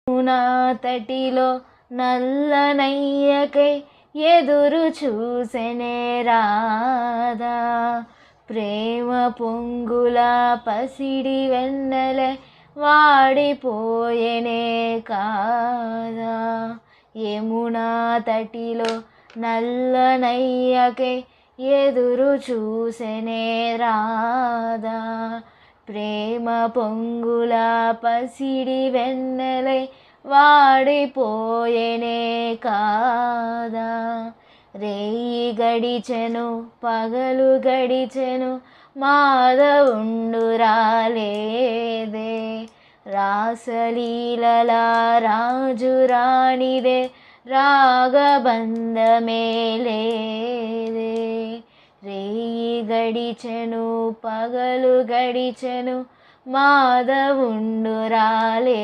యమునా తటిలో నల్లనయ్యకై ఎదురు చూసెనే రాధా. ప్రేమ పొంగుల పసిడి వెన్నెలే వాడిపోయెనే కాదా. యమునా తటిలో నల్లనయ్యకై ఎదురు చూసెనే రాధా. ప్రేమ పొంగుల పసిడి వెన్నెలై వాడిపోయెనే కాదా. రేయి గడిచెను పగలు గడిచెను మాధవుండు రాలేదే. రాసలీలల రాజు రాణిదే రాగబంధమే లేదే. రేయి గడిచెను పగలు గడిచెను మాధవుండు రాలే.